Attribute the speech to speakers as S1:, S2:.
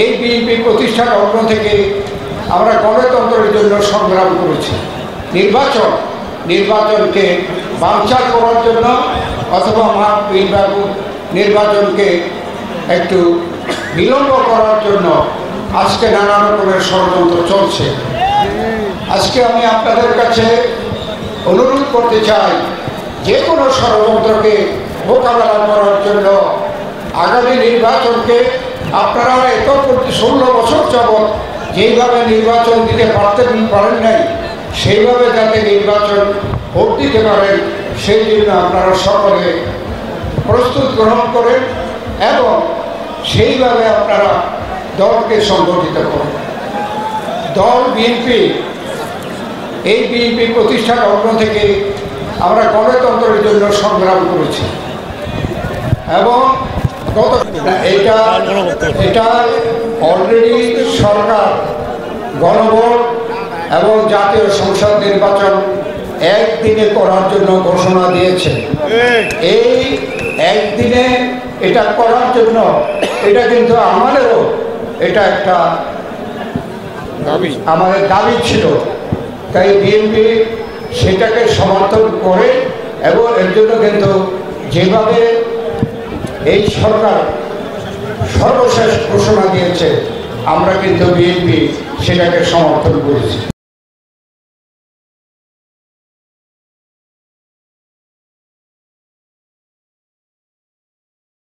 S1: এই বিএনপি প্রতিষ্ঠার লগ্ন থেকে আমরা গণতন্ত্রের জন্য সংগ্রাম করেছি। নির্বাচনকে বানচাল করার জন্য অথবা নির্বাচনকে একটু বিলম্ব করার জন্য আজকে নানা রকমের ষড়যন্ত্র চলছে। আজকে আমি আপনাদের কাছে অনুরোধ করতে চাই, যে কোনো ষড়যন্ত্রকে মোকাবেলা করার জন্য আগামী নির্বাচনকে আপনারা এত 16 বছর যাবৎ যেইভাবে নির্বাচন দিতে পারেন নাই, সেইভাবে যাতে নির্বাচন ভোট দিতে পারেন সেই জন্য আপনারা সকলে প্রস্তুত গ্রহণ করেন এবং সেইভাবে আপনারা দলকে সংগঠিত করেন। দল বিএনপি, এই বিএনপি প্রতিষ্ঠার লগ্ন থেকে আমরা গণতন্ত্রের জন্য সংগ্রাম করেছি এবং এটা অলরেডি সরকার গণভোট এবং জাতীয় সংসদ নির্বাচন একদিনে করার জন্য ঘোষণা দিয়েছে। এই একদিনে এটা করার জন্য এটা কিন্তু আমাদেরও এটা একটা আমাদের দাবি ছিল, তাই বিএনপি সেটাকে সমর্থন করে এবং এর জন্য কিন্তু যেভাবে এই সরকার সর্বশেষ ঘোষণা দিয়েছে আমরা কিন্তু বিএনপি সেটাকে সমর্থন করেছি।